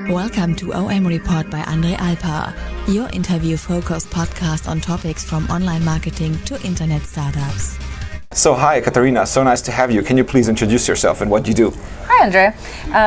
Welcome to OM Report by Alpar, your interview-focused podcast on topics from online marketing to internet startups. So hi, Ekaterina. So nice to have you. Can you please introduce yourself and what you do? Hi, Andre.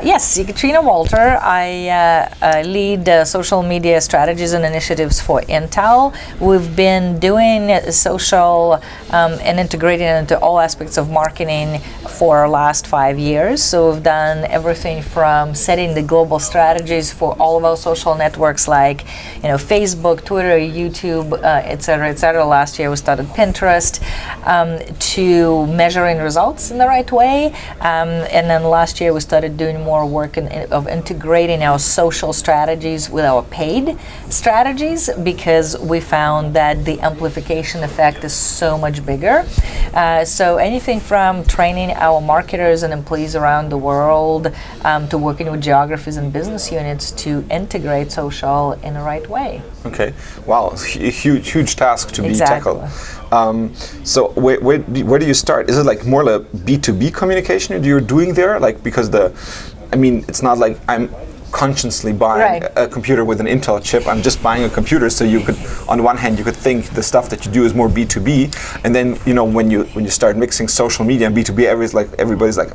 Yes, Ekaterina Walter. I lead social media strategies and initiatives for Intel. We've been doing social and integrating it into all aspects of marketing for the last 5 years. So we've done everything from setting the global strategies for all of our social networks like, Facebook, Twitter, YouTube, et cetera. Last year we started Pinterest, to measuring results in the right way. And then last year we started doing more work of integrating our social strategies with our paid strategies, because we found that the amplification effect is so much bigger. So anything from training our marketers and employees around the world to working with geographies and business units to integrate social in the right way. Okay. Wow. A huge task to be tackled. So where do you start? Is it like more like B2B communication you're doing there? Like, because it's not like I'm consciously buying a computer with an Intel chip. I'm just buying a computer, so you could, on the one hand, you could think the stuff that you do is more B2B, and then when you start mixing social media and B2B, everybody's like,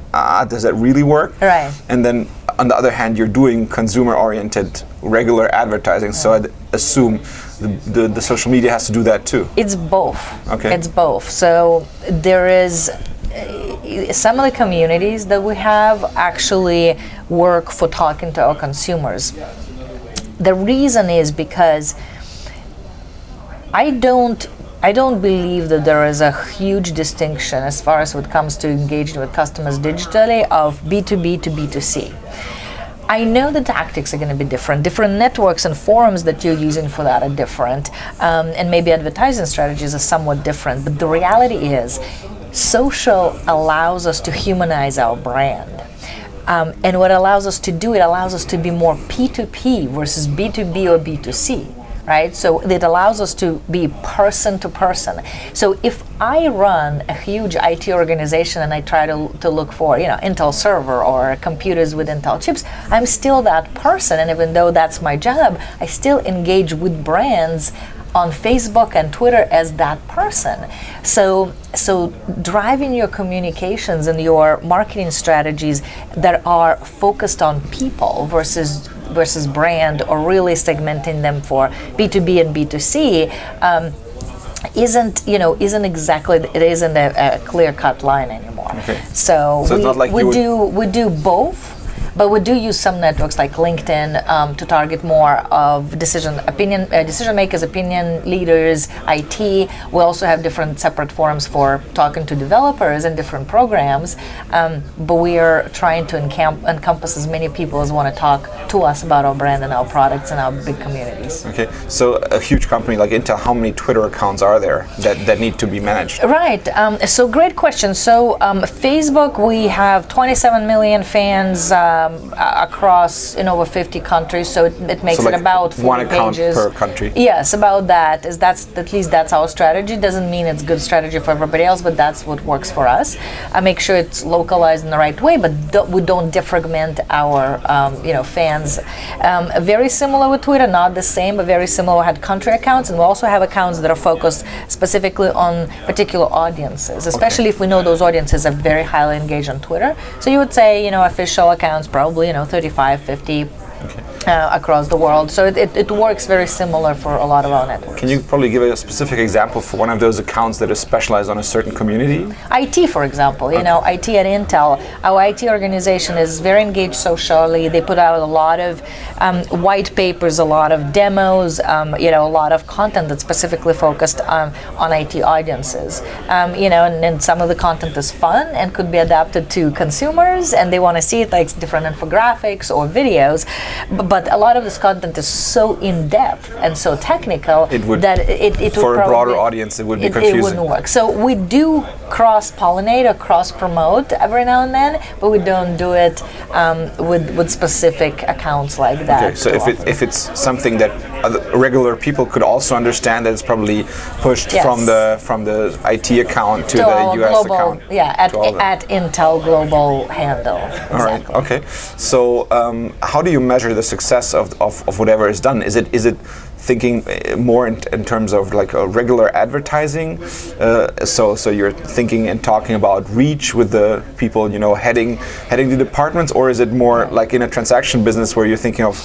does that really work? Right. And then on the other hand, you're doing consumer-oriented regular advertising, so I'd assume the social media has to do that too. It's both. Okay. It's both. So there is some of the communities that we have actually work for talking to our consumers. The reason is because I don't believe that there is a huge distinction as far as when it comes to engaging with customers digitally of B2B to B2C. I know the tactics are going to be different. Different networks and forums that you're using for that are different. And maybe advertising strategies are somewhat different. But the reality is, social allows us to humanize our brand. And what allows us to do, it allows us to be more P2P versus B2B or B2C. Right? So it allows us to be person to person. So if I run a huge IT organization and I try to look for, Intel server or computers with Intel chips, I'm still that person. And even though that's my job, I still engage with brands on Facebook and Twitter as that person. So driving your communications and your marketing strategies that are focused on people versus brand, or really segmenting them for B2B and B2C, it isn't a clear-cut line anymore. Okay. So it's not like we do both. But we do use some networks like LinkedIn to target more of decision makers, opinion leaders, IT. We also have different separate forums for talking to developers and different programs. But we are trying to encompass as many people as want to talk to us about our brand and our products and our big communities. Okay, so a huge company like Intel, how many Twitter accounts are there that need to be managed? Right. So great question. So Facebook, we have 27 million fans. Across in over 50 countries, so it makes it about 40 one account pages per country. Yes, about that. At least that's our strategy. Doesn't mean it's good strategy for everybody else, but that's what works for us. I make sure it's localized in the right way, but we don't defragment our fans. Very similar with Twitter, not the same, but very similar. We had country accounts, and we also have accounts that are focused specifically on particular audiences, especially if we know those audiences are very highly engaged on Twitter. So you would say, official accounts probably 35, 50 across the world. So it works very similar for a lot of our networks. Can you probably give a specific example for one of those accounts that is specialized on a certain community? IT, for example. IT at Intel, our IT organization is very engaged socially. They put out a lot of white papers, a lot of demos, a lot of content that's specifically focused on IT audiences. And some of the content is fun and could be adapted to consumers, and they want to see it like different infographics or videos. But a lot of this content is so in-depth and so technical that it for would a broader audience it would be confusing. It wouldn't work. So we do cross-pollinate or cross-promote every now and then, but we don't do it with specific accounts like that. Okay, so if it's something that regular people could also understand that it's probably pushed from the IT account to the US global, account. Yeah, at Intel global handle. All right. Okay. So how do you measure the success of whatever is done? Is it thinking more in terms of like a regular advertising? So you're thinking and talking about reach with the people, heading the departments, or is it more like in a transaction business where you're thinking of,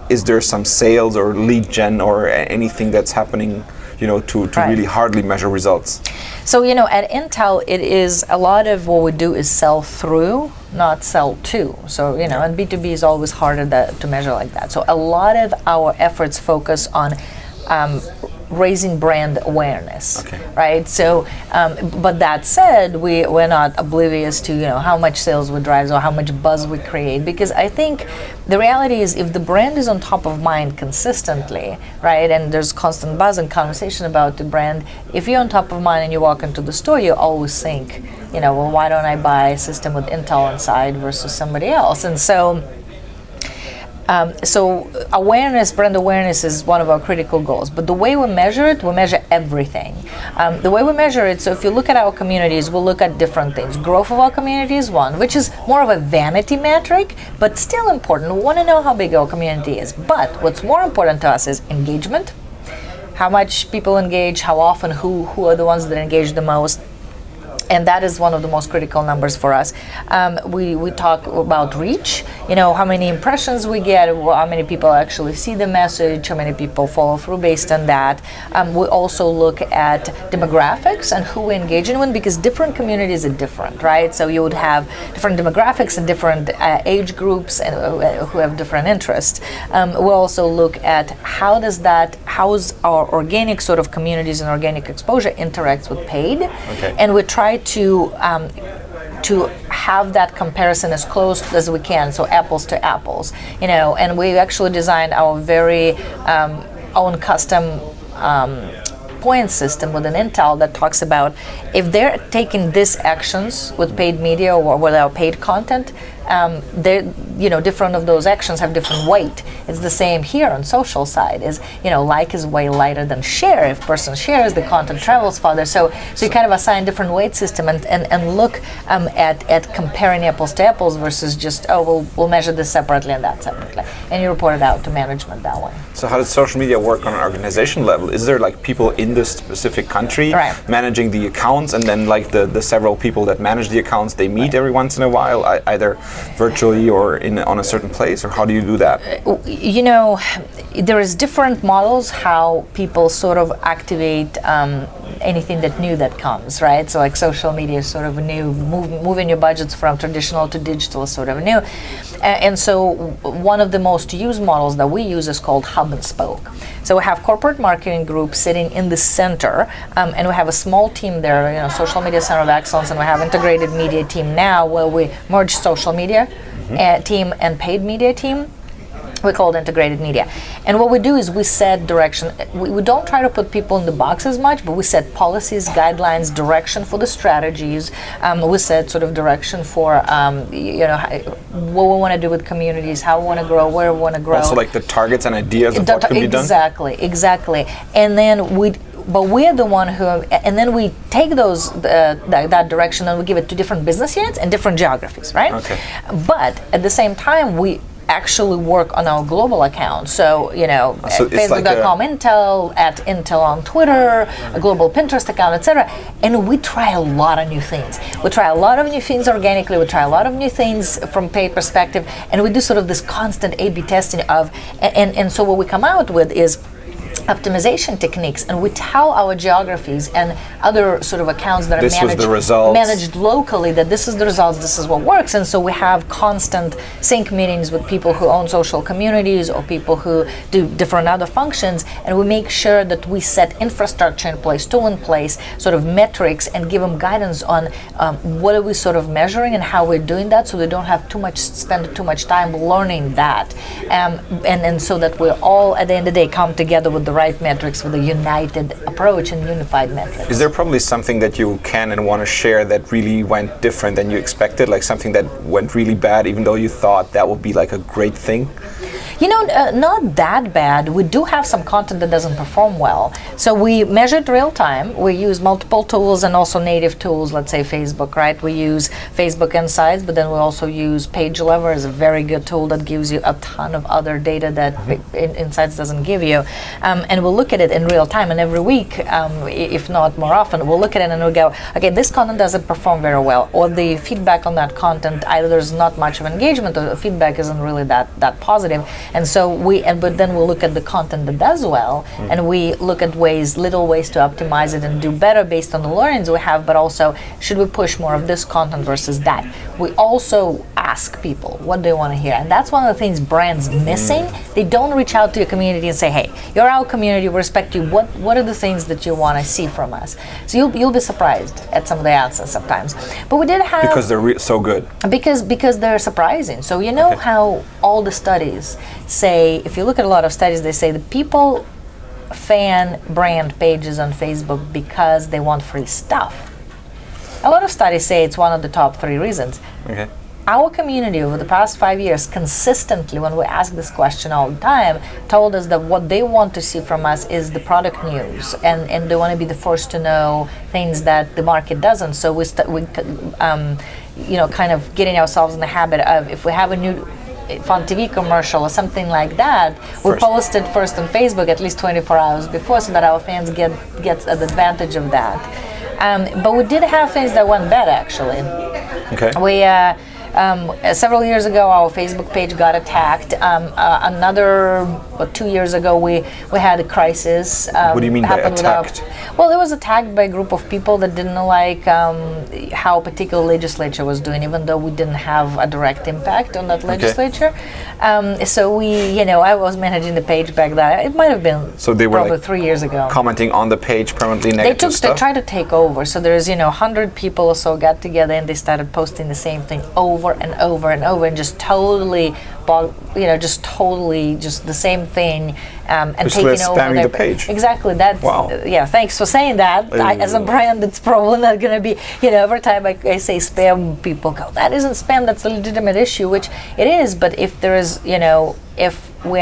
is there some sales or lead gen or anything that's happening, to really hardly measure results? So, at Intel, it is a lot of what we do is sell through, not sell to. So, and B2B is always harder to measure like that. So a lot of our efforts focus on raising brand awareness, right? So, but that said, we're not oblivious to how much sales we drive or how much buzz we create, because I think the reality is if the brand is on top of mind consistently, right, and there's constant buzz and conversation about the brand, if you're on top of mind and you walk into the store, you always think, well, why don't I buy a system with Intel inside versus somebody else? And so brand awareness is one of our critical goals. But the way we measure it, we measure everything. The way we measure it, so if you look at our communities, we'll look at different things. Growth of our community is one, which is more of a vanity metric, but still important. We want to know how big our community is. But what's more important to us is engagement. How much people engage, how often, who are the ones that engage the most. And that is one of the most critical numbers for us. We talk about reach, how many impressions we get, how many people actually see the message, how many people follow through based on that. We also look at demographics and who we engage in with, because different communities are different, right? So you would have different demographics and different age groups and who have different interests. We also look at how's our organic sort of communities and organic exposure interacts with paid, and we try to have that comparison as close as we can, so apples to apples, and we actually designed our very own custom point system within Intel that talks about if they're taking these actions with paid media or with our paid content, different of those actions have different weight. It's the same here on social side. Like is way lighter than share. If person shares, the content travels farther. So you kind of assign different weight system and look at comparing apples to apples versus just we'll measure this separately and that separately, and you report it out to management that way. So how does social media work on an organization level? Is there like people in this specific country managing the accounts, and then like the several people that manage the accounts, they meet every once in a while, either virtually or on a certain place, or how do you do that? There is different models how people sort of activate anything new that comes, right? So like social media is sort of new, moving your budgets from traditional to digital is sort of new. And so one of the most used models that we use is called hub and spoke. So we have corporate marketing group sitting in the center, and we have a small team there, social media center of excellence, and we have integrated media team now where we merge social media team and paid media team. We call it integrated media. And what we do is we set direction. We don't try to put people in the box as much, but we set policies, guidelines, direction for the strategies. We set sort of direction for what we want to do with communities, how we want to grow, where we want to grow. Also like the targets and ideas of what can be done? Exactly. And then we're the one who, and then we take that direction and we give it to different business units and different geographies, right? Okay. But at the same time, we actually work on our global account. So, Facebook.com Intel, at Intel on Twitter, a global Pinterest account, etc. And we try a lot of new things. We try a lot of new things organically. We try a lot of new things from paid perspective. And we do sort of this constant A/B testing and so what we come out with is optimization techniques, and we tell our geographies and other sort of accounts that are managed locally that this is the results, this is what works. And so we have constant sync meetings with people who own social communities or people who do different other functions, and we make sure that we set infrastructure in place, tool in place, sort of metrics, and give them guidance on what are we sort of measuring and how we're doing that, so they don't have spend too much time learning that, and so that we're all at the end of the day come together with the right metrics, with a united approach and unified metrics. Is there probably something that you can and want to share that really went different than you expected, like something that went really bad even though you thought that would be like a great thing? Not that bad. We do have some content that doesn't perform well. So we measure it real time. We use multiple tools and also native tools, let's say Facebook, right? We use Facebook Insights, but then we also use PageLever as a very good tool that gives you a ton of other data that Insights doesn't give you. And we'll look at it in real time. And every week, if not more often, we'll look at it and we'll go, okay, this content doesn't perform very well. Or the feedback on that content, either there's not much of engagement or the feedback isn't really that positive. And so but then we'll look at the content that does well, and we look at little ways to optimize it and do better based on the learnings we have, but also, should we push more of this content versus that? We also ask people what they want to hear, and that's one of the things brands missing. They don't reach out to your community and say, hey, you're our community, we respect you, what are the things that you want to see from us? So you'll be surprised at some of the answers sometimes. But we did have... Because they're so good. Because they're surprising. So how all the studies say, if you look at a lot of studies, they say the people fan brand pages on Facebook because they want free stuff. A lot of studies say it's one of the top 3 reasons. Okay. Our community over the past 5 years consistently, when we ask this question all the time, told us that what they want to see from us is the product news, and they want to be the first to know things that the market doesn't. So we kind of getting ourselves in the habit of, if we have a new Fun TV commercial or something like that, we post it first on Facebook at least 24 hours before, so that our fans get an advantage of that. But we did have things that went bad, actually. Okay. We several years ago, our Facebook page got attacked. 2 years ago, we had a crisis. What do you mean by attacked? Well, it was attacked by a group of people that didn't like how a particular legislature was doing, even though we didn't have a direct impact on that legislature. So I was managing the page back then. It might have been probably 3 years ago. Commenting on the page permanently negative stuff? They tried to take over. So there's 100 people or so got together, and they started posting the same thing over and over and over, and just totally just the same thing, and taking over spamming the page. Exactly. Wow. Yeah. Thanks for saying that. As a brand, it's probably not going to be. Every time I say spam, people go, "That isn't spam. That's a legitimate issue," which it is. But if there is, if we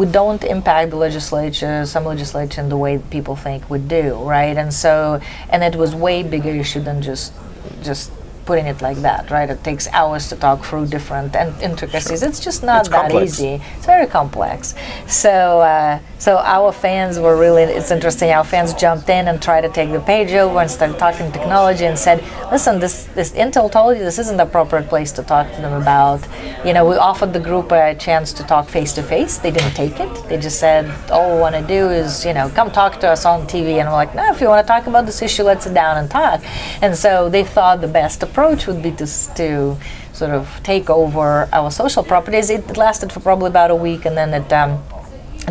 don't impact the legislature, some legislation, the way people think we do, right? And it was way bigger issue than just putting it like that, right? It takes hours to talk through different intricacies. Sure. It's just not that easy. It's very complex. So our fans were really, it's interesting, our fans jumped in and tried to take the page over and started talking technology and said, listen, this Intel told you this isn't the appropriate place to talk to them about. We offered the group a chance to talk face-to-face. They didn't take it. They just said, all we want to do is, come talk to us on TV. And we're like, no, if you want to talk about this issue, let's sit down and talk. And so they thought the best approach would be to sort of take over our social properties. It lasted for probably about a week, and then it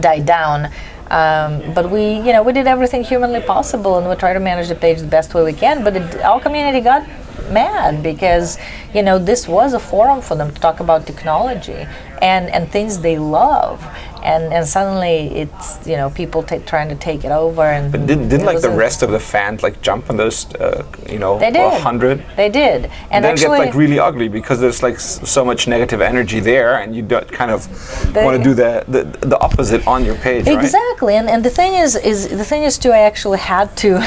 died down. But we did everything humanly possible, and we try to manage the page the best way we can. But our community got mad because this was a forum for them to talk about technology and things they love, and suddenly it's people trying to take it over. And but didn't the rest of the fans jump on those they did. 100? They did, and then it gets really ugly because there's so much negative energy there, and you don't kind of want to do the opposite on your page, right? Exactly. And the thing is too, I actually had to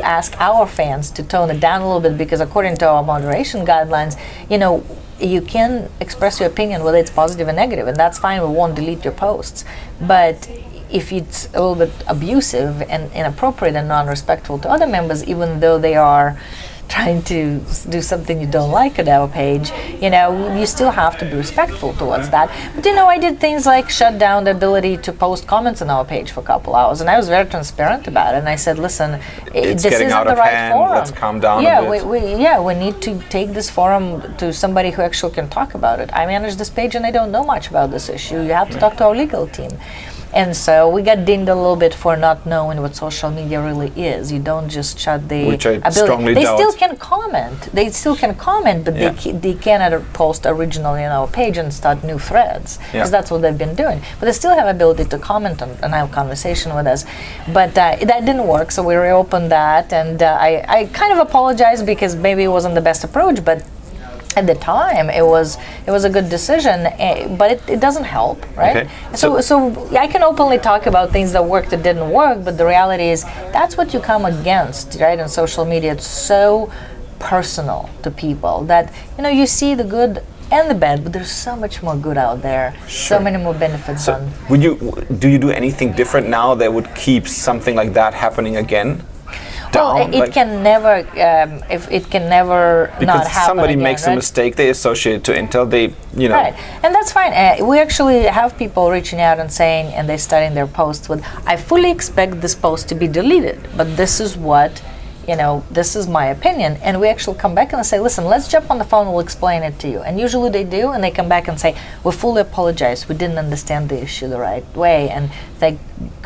ask our fans to tone it down a little bit, because according to our moderation guidelines, you can express your opinion whether it's positive or negative, and that's fine. We won't delete your posts. But if it's a little bit abusive and inappropriate and non-respectful to other members, even though they are trying to do something you don't like on our page, you still have to be respectful towards that. But I did things like shut down the ability to post comments on our page for a couple hours, and I was very transparent about it. And I said, listen, this isn't the right forum. Let's calm down a bit. We need to take this forum to somebody who actually can talk about it. I manage this page and I don't know much about this issue. You have to talk to our legal team. And so we got dinged a little bit for not knowing what social media really is. You don't just shut the Which I ability. strongly They doubt. still can comment. But they cannot post originally on our page and start new threads, because that's what they've been doing. But they still have ability to comment on our conversation with us. But that didn't work, so we reopened that. And I kind of apologized because maybe it wasn't the best approach, but at the time it was a good decision, but it doesn't help, right? Okay. So I can openly talk about things that worked, that didn't work, but the reality is that's what you come against, right? On social media, it's so personal to people that you see the good and the bad, but there's so much more good out there. Sure. So many more benefits. So do you do anything different now that would keep something like that happening again? Well, it can never. It can never not happen. Because somebody again, makes right? a mistake, they associate it to Intel. They, Right, and that's fine. We actually have people reaching out and saying, and they're starting their posts with, "I fully expect this post to be deleted, but this is what." This is my opinion. And we actually come back and say, listen, let's jump on the phone, we'll explain it to you. And usually they do, and they come back and say, we fully apologize, we didn't understand the issue the right way. And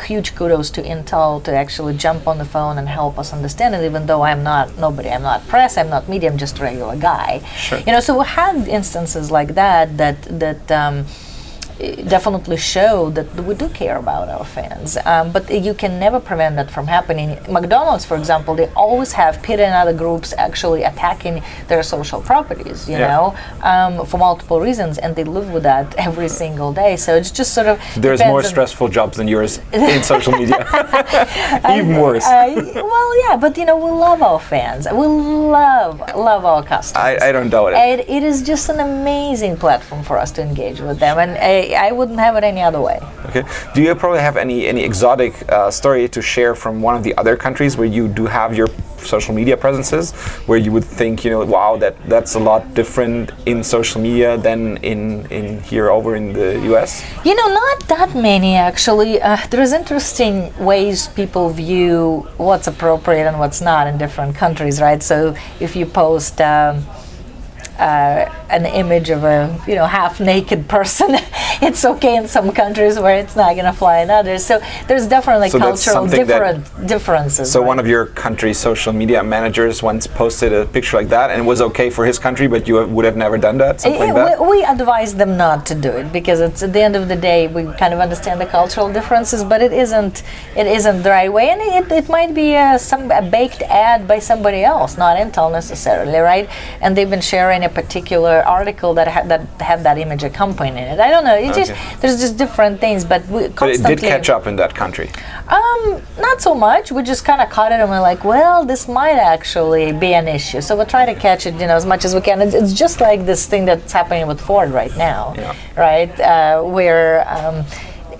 huge kudos to Intel to actually jump on the phone and help us understand it, even though I'm not press, I'm not media, I'm just a regular guy. Sure. So we had instances like that definitely show that we do care about our fans, but you can never prevent that from happening. McDonald's, for example, they always have PETA and other groups actually attacking their social properties, for multiple reasons, and they live with that every single day. So it's just sort of there's more stressful jobs than yours in social media. Even worse. Well, yeah, but we love our fans. We love our customers. I don't doubt it. It is just an amazing platform for us to engage with them, and I wouldn't have it any other way. Okay. Do you probably have any exotic story to share from one of the other countries where you do have your social media presences, where you would think, wow, that's a lot different in social media than in here over in the US? Not that many actually. There's interesting ways people view what's appropriate and what's not in different countries, right? So if you post an image of a half-naked person, it's okay in some countries where it's not going to fly in others. So there's definitely cultural differences. So one of your country's social media managers once posted a picture like that, and it was okay for his country, but you would have never done that, something like that? We advise them not to do it, because it's at the end of the day we kind of understand the cultural differences, but it isn't the right way, and it might be a baked ad by somebody else, not Intel necessarily, right? And they've been sharing a particular article that had that image accompanying it. I don't know. There's just different things, but we constantly. But it did catch up in that country. Not so much. We just kind of caught it, and we're like, well, this might actually be an issue. So we'll try to catch it, as much as we can. It's just like this thing that's happening with Ford right now, right? Where.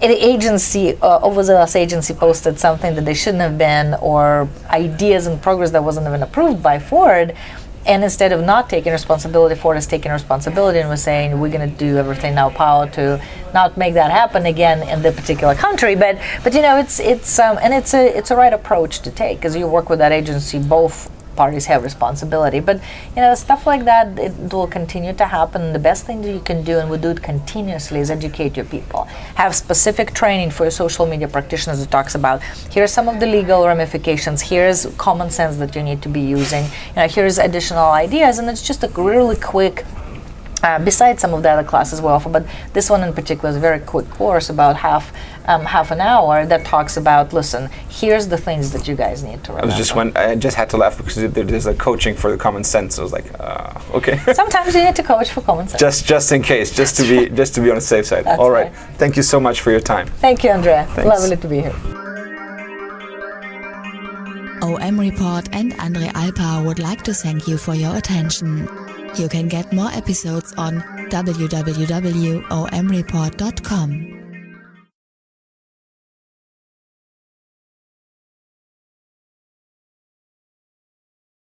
An agency, overzealous agency, posted something that they shouldn't have been, or ideas in progress that wasn't even approved by Ford. And instead of not taking responsibility, Ford is taking responsibility and was saying, we're going to do everything in our power to not make that happen again in the particular country. But it's a right approach to take, because you work with that agency, both parties have responsibility. But stuff like that, it will continue to happen. The best thing that you can do, and we do it continuously, is educate your people. Have specific training for your social media practitioners that talks about, here are some of the legal ramifications, here's common sense that you need to be using, here's additional ideas, and it's just a really quick, besides some of the other classes we offer, but this one in particular is a very quick course, about half an hour, that talks about, listen, here's the things that you guys need to remember. I just had to laugh because there's a coaching for the common sense. I was like, okay. Sometimes you need to coach for common sense. Just in case, just to be on the safe side. That's all right. Thank you so much for your time. Thank you, Andrea. Thanks. Lovely to be here. OMReport and Andre Alpar would like to thank you for your attention. You can get more episodes on www.OMReport.com.